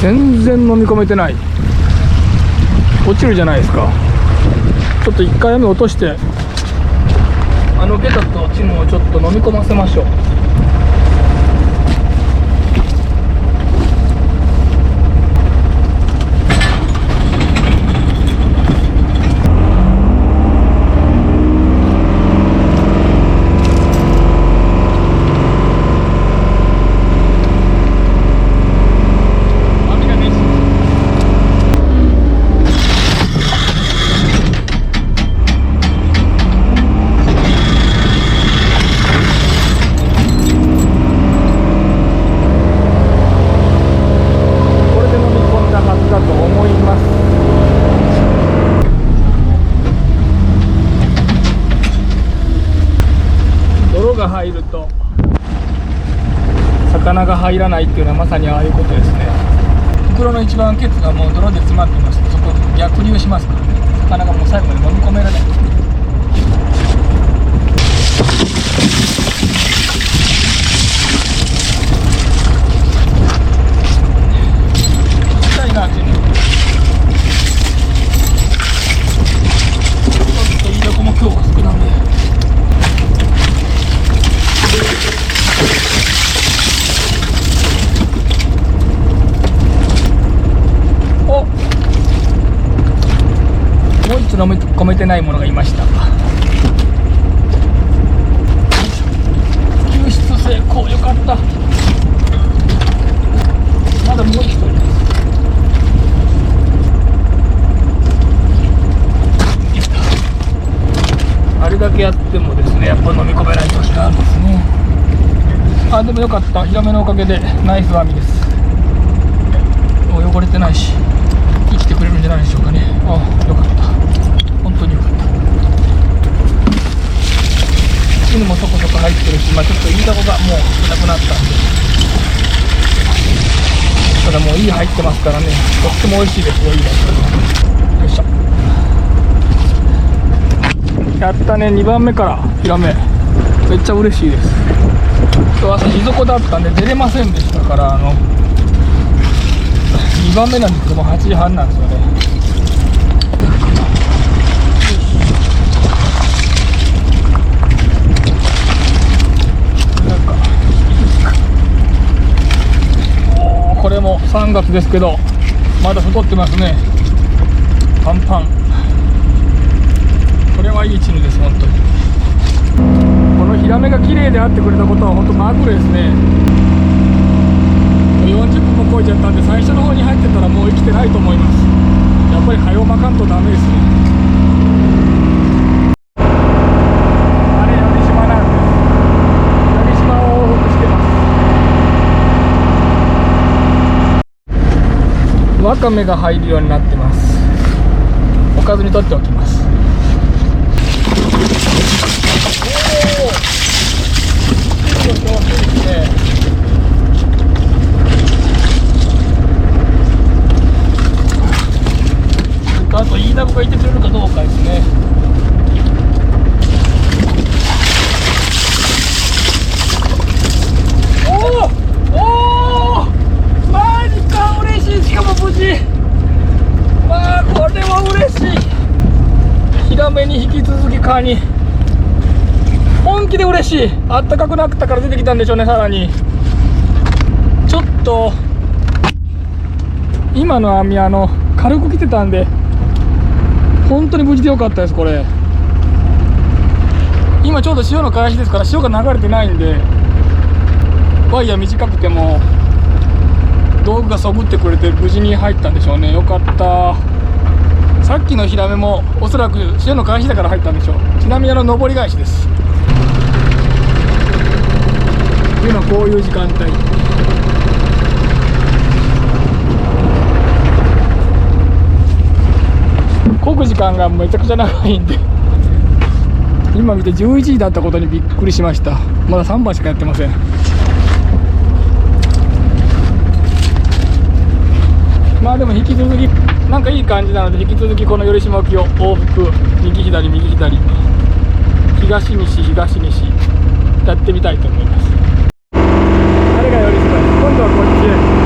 全然飲み込めてない。落ちるじゃないですか。ちょっと1回網落として、ゲタとチヌをちょっと飲み込ませましょう。入ると魚が入らないっていうのはまさにああいうことですね。袋の一番ケツがもう泥で詰まってますと、そこ逆流しますからね、魚がもう最後まで飲み込められない。痛いなっていうのちょっといいとこも今日は少なんで、もう一つ飲み込めてないものがいました。救出成功、よかった。まだもう一人です。あれだけやってもですね、やっぱ飲み込めない年があるんですね。あ、でもよかった。ヒラメのおかげでナイス網です。汚れてないし生きてくれるんじゃないでしょうかね。あ、よかった。本当によかった。チヌもそこそこ入ってるし、ちょっとイイダコがもう少なくなったんで、ただもういい入ってますからね、とっても美味しいですよ、イイダコ。よいしょ。やったね、2番目からヒラメ、めっちゃ嬉しいです。今日朝地底だったんで出れませんでしたから、2番目なんですけども8時半なんですよね。これも3月ですけどまだ太ってますね。パンパン。これはいいチヌです。本当にこのヒラメが綺麗であってくれたことは本当マグロですね。40分も超えちゃったんで、最初の方に入ってたらもう生きてないと思います。やっぱり早うまかんとダメですね。あれ屋根島なんです。屋根島を往復してます。わかめが入るようになってます。おかずにとっておきます。おお、上手ですね。あとイイダコがいてくれるかどうかですね。おお、マジか、嬉しい。しかも無事。まあこれは嬉しい。ヒラメに引き続きカニ、本気で嬉しい。あったかくなったから出てきたんでしょうね。さらにちょっと今の網軽く来てたんで本当に無事でよかったです。これ今ちょうど潮の返しですから潮が流れてないんで、ワイヤー短くても道具がそぐってくれて無事に入ったんでしょうね。よかった。さっきのヒラメもおそらく潮の返しだから入ったんでしょう。ちなみに上り返しです。今こういう時間帯、漕ぐ時間がめちゃくちゃ長いんで、今見て11時だったことにびっくりしました。まだ3番しかやってません。まあでも引き続きなんかいい感じなので、引き続きこの寄島沖を往復右左右左東西東西やってみたいと思います。あれが寄島です。今度はこっちへ。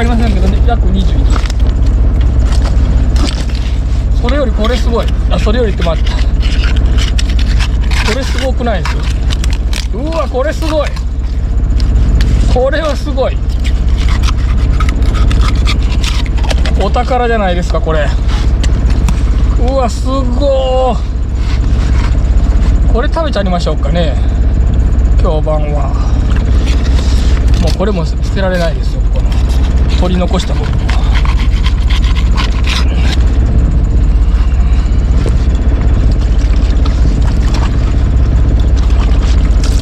かりませんけどね、約21。それよりこれすごい。それよりって待った、これすごくないですよ。うわ、これすごい。これはすごい。お宝じゃないですかこれ。うわ、すごー。これ食べちゃいましょうかね、今日晩は。もうこれも捨てられないですよ、この取り残した部分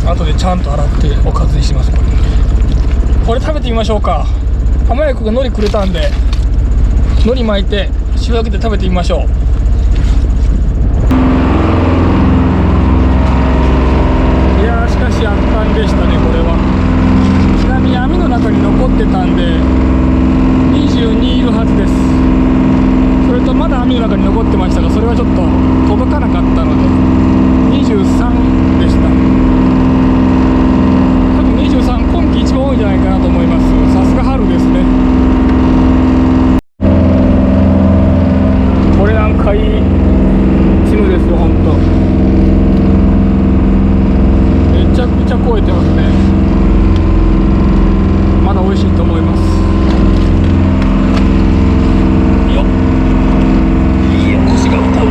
は。後でちゃんと洗っておかずにします。これ食べてみましょうか。浜谷君が海苔くれたんで、海苔巻いて塩焼きで食べてみましょう。いやー、しかし圧巻でしたねこれは。ちなみに網の中に残ってたんで22いるはずです。それとまだ網の中に残ってましたが、それはちょっと届かなかったので23でした。多分23、今季一番多いんじゃないかなと思います。さすが春ですね。これなんかいいチヌですよ、ほんと。めちゃくちゃ超えてますね。まだ美味しいと思います。よっ、いいよ、腰が歌うわ。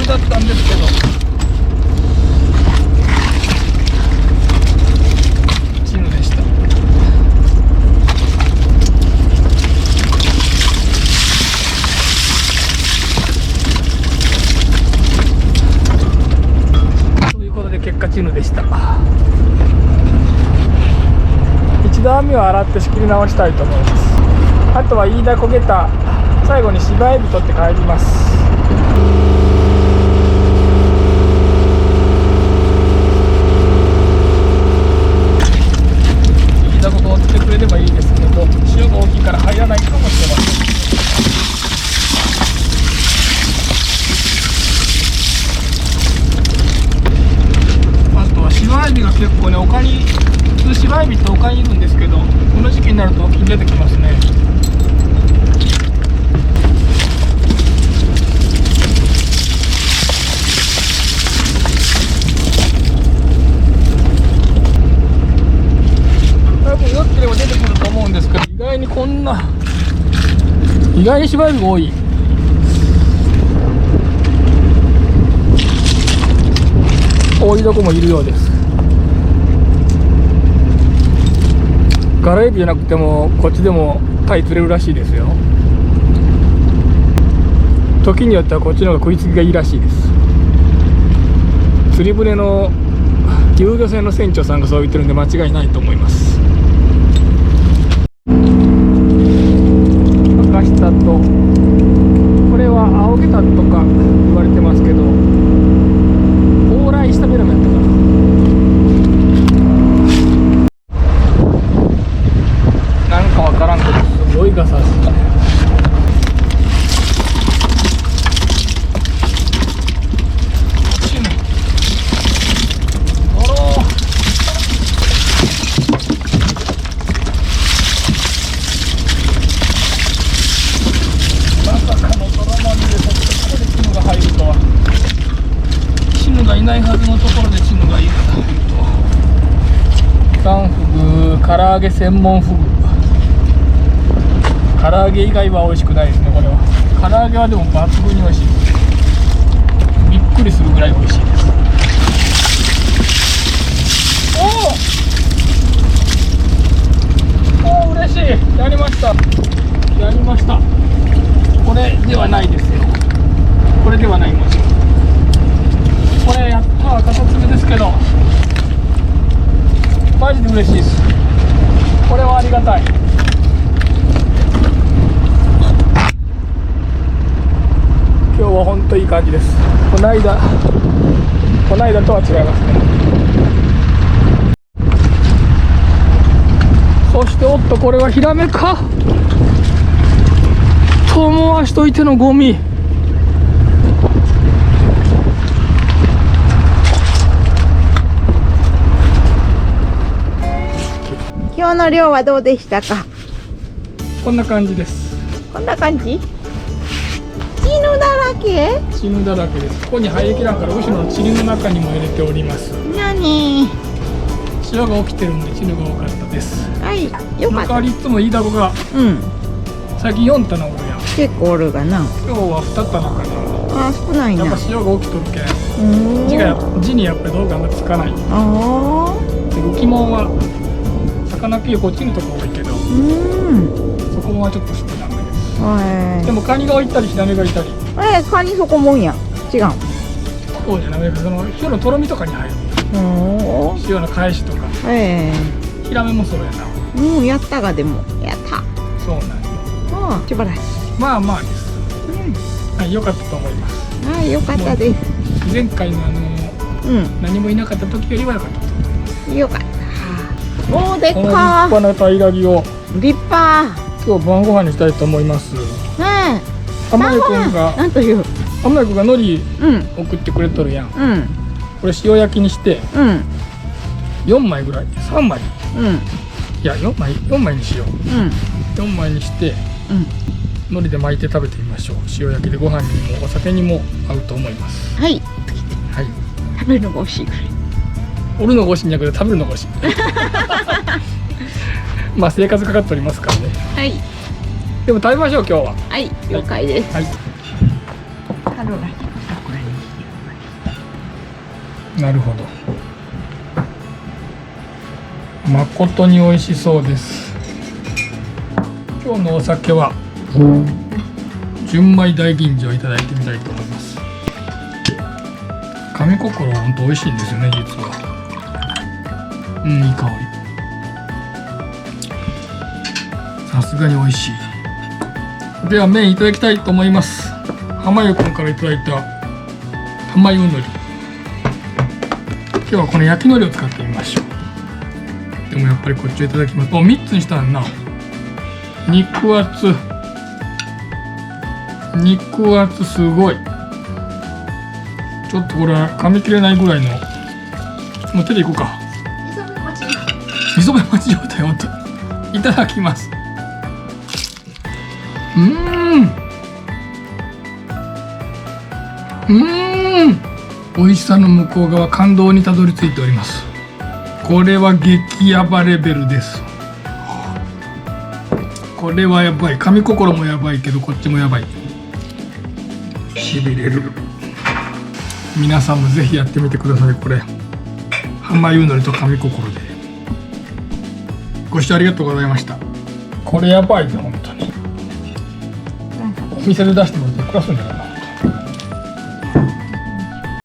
だったんですけど、チヌでした。ということで結果チヌでした。一度網を洗って仕切り直したいと思います。あとは飯田焦げた最後に芝エビ取って帰ります。してくれればいいですけど、潮が大きいから入らないかもしれません。あとはシワエビが結構ね、丘に、普通シワエビって丘にいるんですけど、この時期になると沖に出てきますね。よければ出てくると思うんですけど、意外にこんな、意外にシワエビが多い。多いとこもいるようです。ガラエビじゃなくてもこっちでもタイ釣れるらしいですよ。時によってはこっちの方が食いつきがいいらしいです。釣り船の遊漁船の船長さんがそう言ってるんで間違いないと思います。赤下と、これは青ゲタとか言われてますけど、蓬莱下ベラムやったかな、なんかわからんけどすごいガサした。いないはずのところでチヌがいると。ガンフグ、唐揚げ専門フグ。唐揚げ以外は美味しくないですね、これは。唐揚げはでも抜群に美味しい。びっくりするぐらい美味しいです。おお、嬉しい。やりました。やりました。これではないですよ。これではない文字。これやったー、カタツムですけどマジで嬉しいです。これはありがたい。今日は本当いい感じです。この間とは違いますね。そしておっと、これはヒラメかと思わしといてのゴミ。今日の漁はどうでしたか？こんな感じです。こんな感じ？チヌだらけ？チヌだらけです。ここに入りきらんから後ろのチヌの中にも入れております。なに？潮が起きてるんでチヌが多かったです。はい、よかった。代わりいつもイイダコが最近4棚おるやん。結構おるがな。今日は2棚かな。あ、少ないな。やっぱ潮が起きとるけん字にやっぱり道具あんまつかない。で浮きもんは魚ピーこっちのとこ多いけど、そこはちょっと少なめです。でもカニがいたりヒラメがいたり。カニそこもんや。違う。そうじゃなくて、その潮のとろみとかに入る。潮の返しとか。ヒラメもそうやな。やったがでもやった。そうなんや。素晴らしい。まあまあです。はい、良かったと思います。はい、良かったです。前回の何もいなかった時よりは良かったと思います。良かった。おー、でっかー。この立派なタイラギを立派。今日晩ご飯にしたいと思います。浜井くんがなんという。浜井くんが海苔送ってくれとるやん。これ塩焼きにして4枚ぐらい、3枚、いや4枚にしよう。4枚にして海苔で巻いて食べてみましょう。塩焼きでご飯にもお酒にも合うと思います。はい。はい。食べるのが惜しいぐらい。おるのが惜しいんじゃなくて食べるのが惜しい。まあ生活かかっておりますからね。はい。でも食べましょう今日は。はい、了解です。はい。なるほど。誠に美味しそうです。今日のお酒は純米大吟醸をいただいてみたいと思います。神心は本当美味しいんですよね、実は。いい香り。さすがに美味しい。では麺いただきたいと思います。浜湯くんからいただいた浜湯海苔。今日はこの焼き海苔を使ってみましょう。でもやっぱりこっちをいただきます。3つにしたんな。肉厚すごい。ちょっとこれは噛み切れないぐらいの。もう手でいこうか。磯辺町状態。ほんといただきます。美味しさの向こう側、感動にたどり着いております。これは激ヤバレベルです。これはやばい。神心もやばいけどこっちもやばい。しびれる。皆さんもぜひやってみてください。これ浜湯海苔と神心で。ご視聴ありがとうございました。これやばいね本当に。お店で出してもらって暮らすんじゃない？